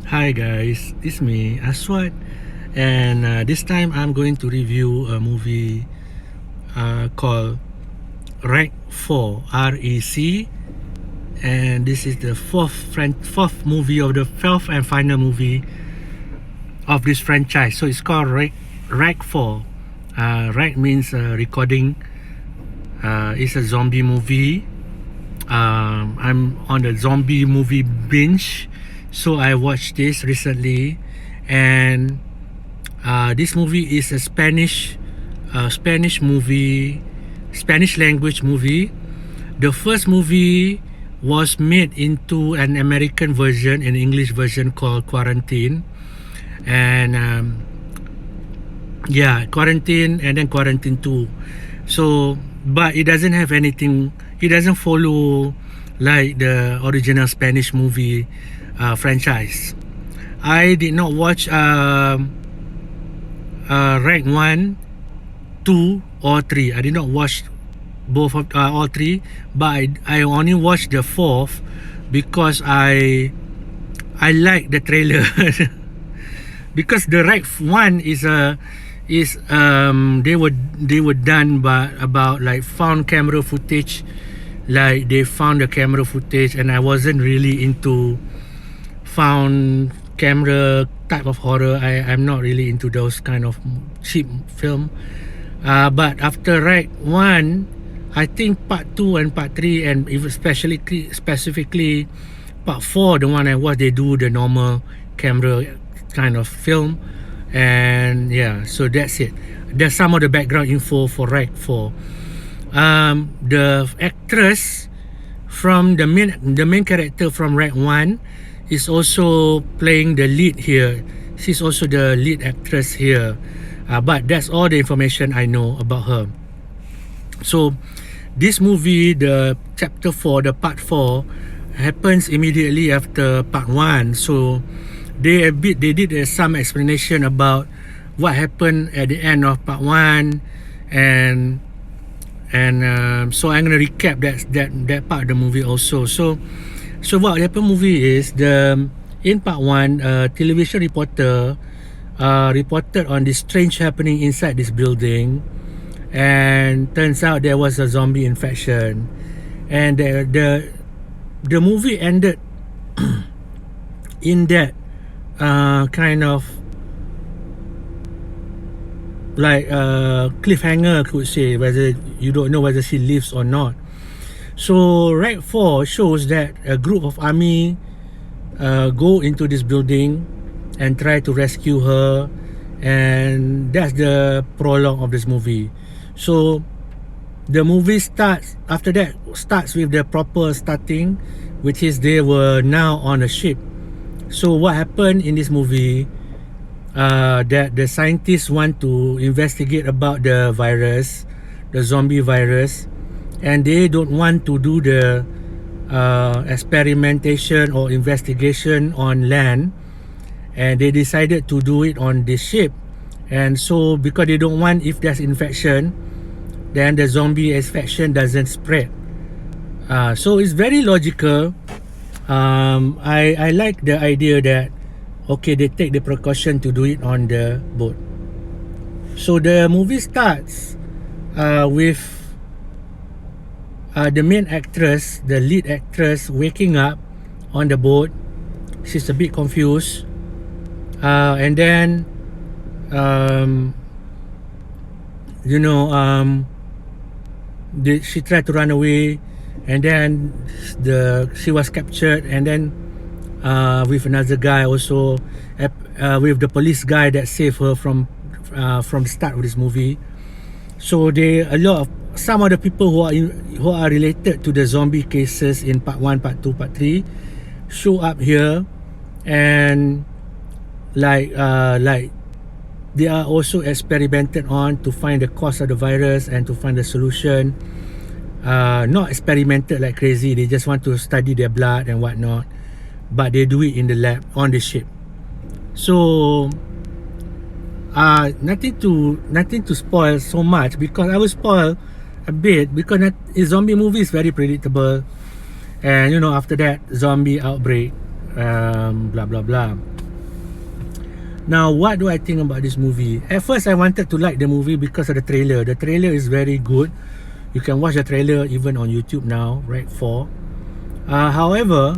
Hi guys, it's me Aswad, and this time I'm going to review a movie called REC 4, REC, and this is the fourth movie of the fourth and final movie of this franchise. So it's called REC 4. REC means recording. It's a zombie movie. I'm on the zombie movie binge, so I watched this recently, and this movie is a Spanish movie, Spanish language movie. The first movie was made into an American version, an English version called Quarantine, and Quarantine, and then Quarantine 2. So, but it doesn't have anything. It doesn't follow like the original Spanish movie franchise. I did not watch REC 1, 2 or 3. I did not watch both of all three, but I only watched the fourth because I like the trailer. Because the REC 1 is they were done by about like found camera footage, like they found the camera footage, and I wasn't really into found camera type of horror. I'm not really into those kind of cheap film. But after REC 1, I think part 2 and part 3, and even specifically part 4, the one I watched, they do the normal camera kind of film. And yeah, so that's it. There's some of the background info for REC 4. The actress from the main character from REC 1 is also playing the lead here. She's also the lead actress here. But that's all the information I know about her. So this movie, the chapter 4, the part 4, happens immediately after part 1. So they did some explanation about what happened at the end of part 1, and so I'm gonna recap that part of the movie also. So what happened movie is in part 1, a television reporter reported on this strange happening inside this building, and turns out there was a zombie infection, and the movie ended in that kind of like cliffhanger, could say, whether you don't know whether she lives or not. So REC 4 shows that a group of army go into this building and try to rescue her, and that's the prologue of this movie. So the movie starts with the proper starting, which is they were now on a ship. So what happened in this movie, that the scientists want to investigate about the virus, the zombie virus, and they don't want to do the experimentation or investigation on land, and they decided to do it on this ship. And so because they don't want, if there's infection, then the zombie infection doesn't spread. So it's very logical. I like the idea that okay, they take the precaution to do it on the boat. So the movie starts with the main actress, the lead actress, waking up on the boat. She's a bit confused, and then she tried to run away, and then she was captured, and then with another guy also, with the police guy that saved her from the start of this movie. So some of the people who are related to the zombie cases in part 1, part 2, part 3 show up here, and like they are also experimented on to find the cause of the virus and to find the solution. Not experimented like crazy, they just want to study their blood and whatnot, but they do it in the lab on the ship. So nothing to spoil so much, because I will spoil a bit, because a zombie movie is very predictable, and after that, zombie outbreak, blah blah blah. Now, what do I think about this movie? At first, I wanted to like the movie because of the trailer. The trailer is very good. You can watch the trailer even on YouTube now, right? However,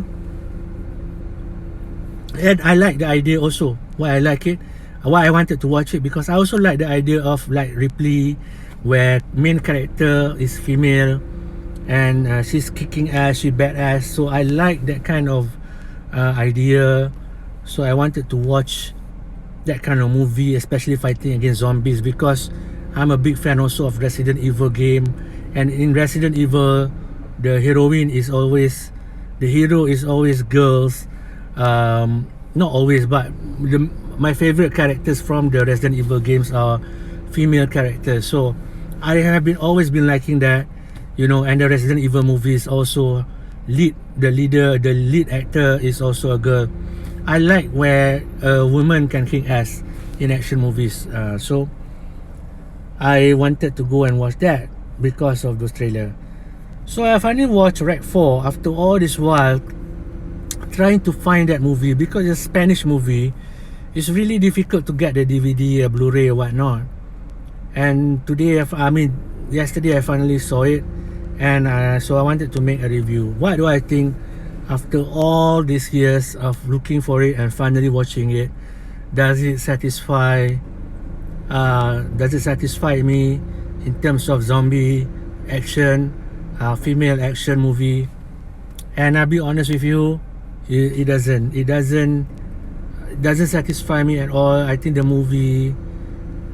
and I like the idea also. Why I like it? Why I wanted to watch it? Because I also like the idea of like Ripley, where main character is female, and she's kicking ass, she badass. So I like that kind of idea. So I wanted to watch that kind of movie, especially fighting against zombies, because I'm a big fan also of Resident Evil game. And in Resident Evil, the hero is always girls. Not always, but my favorite characters from the Resident Evil games are female characters. So I have always been liking that, you know. And the Resident Evil movies also the lead actor is also a girl. I like where a woman can kick ass in action movies. So I wanted to go and watch that because of those trailer. So I finally watched Rec 4 after all this while trying to find that movie, because it's a Spanish movie. It's really difficult to get the DVD or Blu-ray or whatnot. And yesterday I finally saw it, and so I wanted to make a review. What do I think after all these years of looking for it and finally watching it? Does it satisfy me in terms of zombie action, female action movie? And I'll be honest with you, it doesn't satisfy me at all. I think the movie,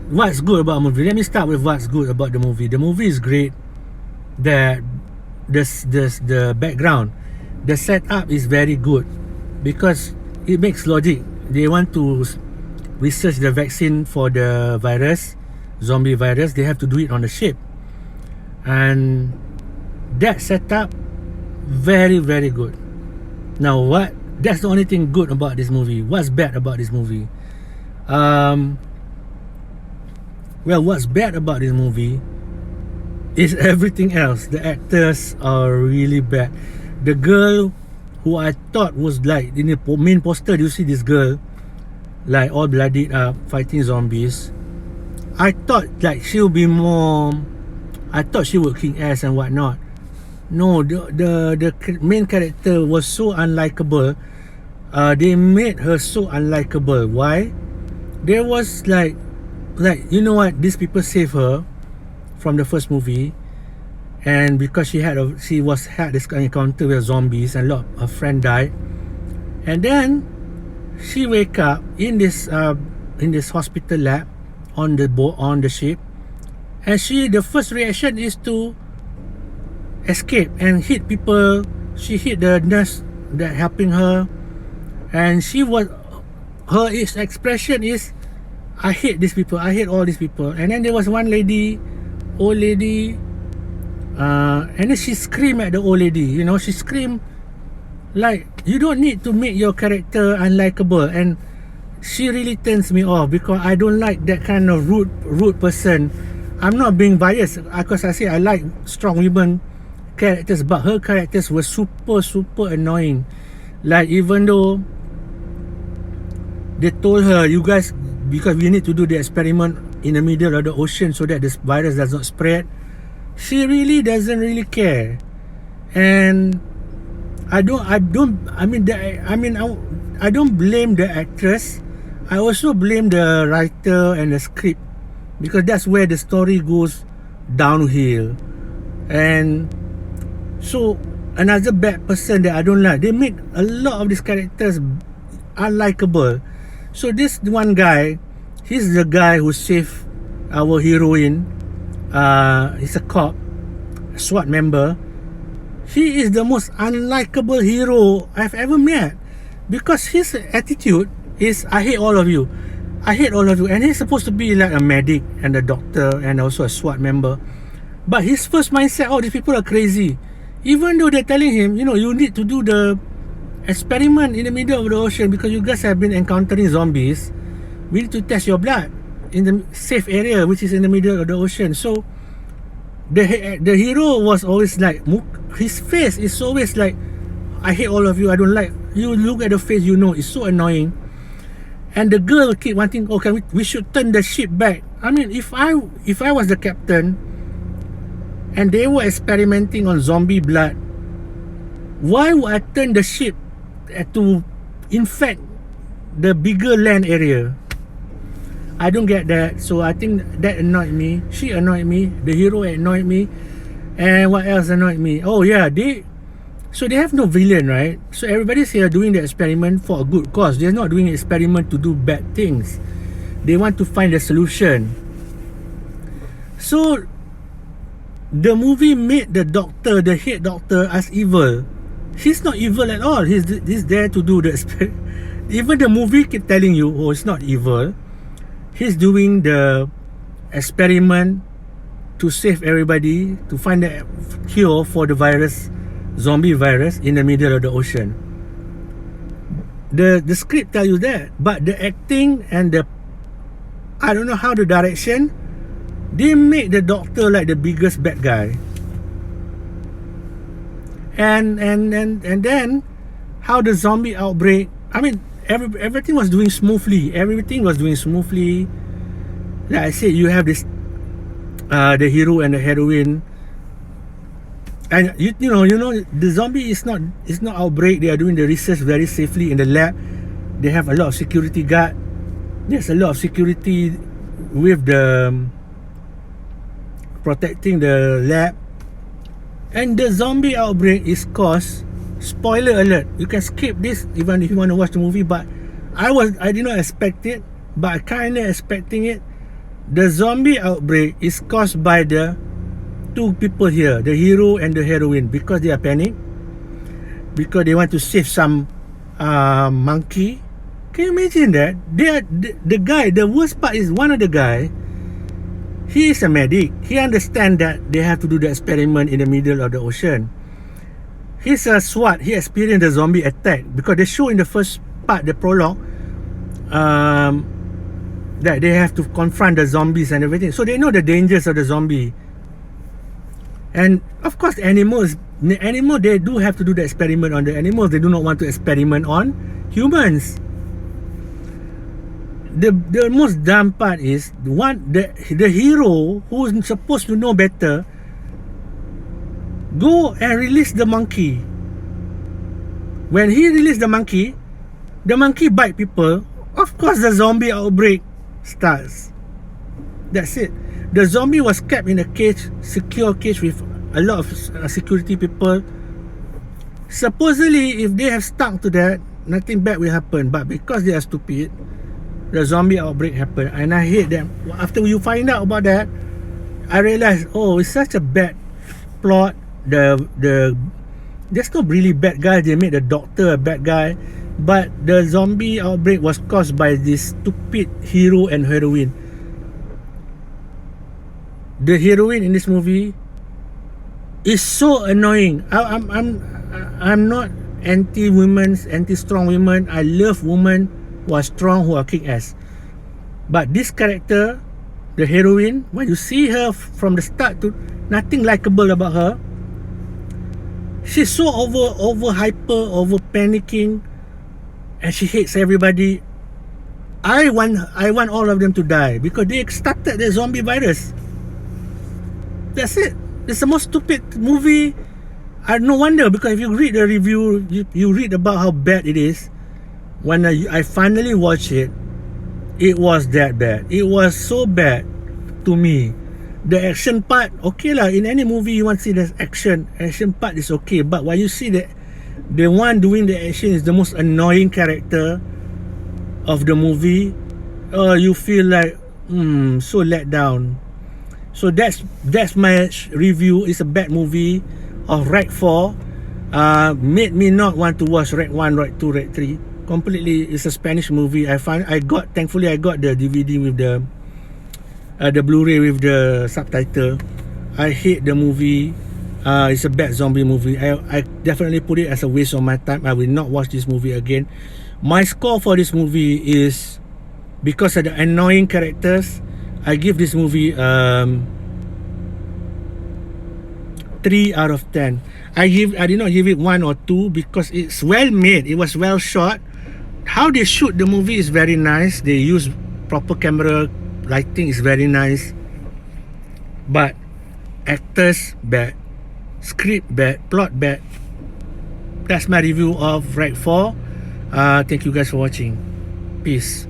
what's good about the movie? Let me start with what's good about the movie. The movie is great. The background, the setup is very good, because it makes logic. They want to research the vaccine for the zombie virus. They have to do it on the ship, and that setup very, very good. Now, that's the only thing good about this movie. What's bad about this movie? What's bad about this movie is everything else. The actors are really bad. The girl who I thought was like in the main poster, you see this girl like all bloodied up fighting zombies. I thought like she'll be more, I thought she would kick ass and whatnot. No, the main character was so unlikable. They made her so unlikable. Why? There was like you know what? These people saved her from the first movie, and because she had this encounter with zombies, and a lot of her friend died, and then she wake up in this hospital lab on the ship, and the first reaction is to escape and hit people. She hit the nurse that helping her, and her expression is, I hate these people, I hate all these people. And then there was one old lady, and then she screamed at the old lady. You know, she screamed like, you don't need to make your character unlikable. And she really turns me off, because I don't like that kind of rude person. I'm not being biased, because I say I like strong women characters, but her characters were super annoying. Like, even though they told her, you guys, because we need to do the experiment in the middle of the ocean so that this virus does not spread, she really doesn't really care. And I don't blame the actress. I also blame the writer and the script, because that's where the story goes downhill. And so another bad person that I don't like, they make a lot of these characters unlikable. So this one guy, he's the guy who saved our heroine. He's a cop, a SWAT member. He is the most unlikable hero I've ever met, because his attitude is, I hate all of you, I hate all of you. And he's supposed to be like a medic and a doctor and also a SWAT member, but his first mindset, oh, these people are crazy. Even though they're telling him, you know, you need to do the experiment in the middle of the ocean because you guys have been encountering zombies. We need to test your blood in the safe area, which is in the middle of the ocean. So the hero was always like, his face is always like, I hate all of you, I don't like you. Look at the face, you know, it's so annoying. And the girl keep wanting, okay, we should turn the ship back. I mean, if I was the captain and they were experimenting on zombie blood, why would I turn the ship to infect the bigger land area? I don't get that. So I think that annoyed me. She annoyed me. The hero annoyed me. And what else annoyed me? Oh yeah, they have no villain, right? So everybody's here doing the experiment for a good cause. They're not doing experiment to do bad things. They want to find a solution. So the movie made the doctor, the head doctor, as evil. He's not evil at all. He's there to do the experiment. Even the movie keep telling you, oh, it's not evil. He's doing the experiment to save everybody, to find a cure for the virus, zombie virus, in the middle of the ocean. The script tell you that, but the acting and the, I don't know how the direction, they make the doctor like the biggest bad guy. And then how the zombie outbreak, I mean, everything was doing smoothly. Everything was doing smoothly. Like I said, you have this the hero and the heroine, and you know the zombie is not outbreak. They are doing the research very safely in the lab. They have a lot of security guard. There's a lot of security with the protecting the lab. And the zombie outbreak is caused, spoiler alert, you can skip this even if you want to watch the movie, but I did not expect it, but I kind of expecting it. The zombie outbreak is caused by the two people here, the hero and the heroine, because they are panicked, because they want to save some monkey. Can you imagine that? They are the guy, the worst part is one of the guy, he is a medic. He understands that they have to do the experiment in the middle of the ocean. He's a SWAT. He experienced a zombie attack, because they show in the first part, the prologue, that they have to confront the zombies and everything. So they know the dangers of the zombie. And of course, animals, they do have to do the experiment on the animals. They do not want to experiment on humans. The most dumb part is the hero, who's supposed to know better, go and release the monkey. When he released the monkey bite people. Of course, the zombie outbreak starts. That's it. The zombie was kept in a cage, secure cage with a lot of security people. Supposedly, if they have stuck to that, nothing bad will happen. But because they are stupid, the zombie outbreak happened. And I hate them. After you find out about that, I realized, oh, it's such a bad plot. There's no really bad guy. They made the doctor a bad guy, but the zombie outbreak was caused by this stupid hero and heroine. The heroine in this movie is so annoying. I'm not anti-women, anti-strong women. I love women who are strong, who are kick-ass. But this character, the heroine, when you see her from the start to nothing likable about her. She's so over hyper, over panicking, and she hates everybody. I want all of them to die because they started the zombie virus. That's it. It's the most stupid movie. No wonder, because if you read the review, you read about how bad it is. When I finally watched it, it was that bad. It was so bad to me. The action part, okay lah. In any movie, you want to see the action part is okay. But when you see that the one doing the action is the most annoying character of the movie, you feel like so let down. So that's my review. It's a bad movie of Rec 4. Made me not want to watch Rec 1, Rec 2, Rec 3. Completely, it's a Spanish movie. Thankfully I got the DVD with the Blu-ray with the subtitle. I hate the movie. It's a bad zombie movie. I definitely put it as a waste of my time. I will not watch this movie again. My score for this movie is, because of the annoying characters, I give this movie 3 out of 10. I did not give it 1 or 2 because it's well made. It was well shot. how they shoot the movie is very nice. They use proper camera lighting is very nice, but actors bad, script bad, plot bad. That's my review of Rec 4. Thank you guys for watching. Peace.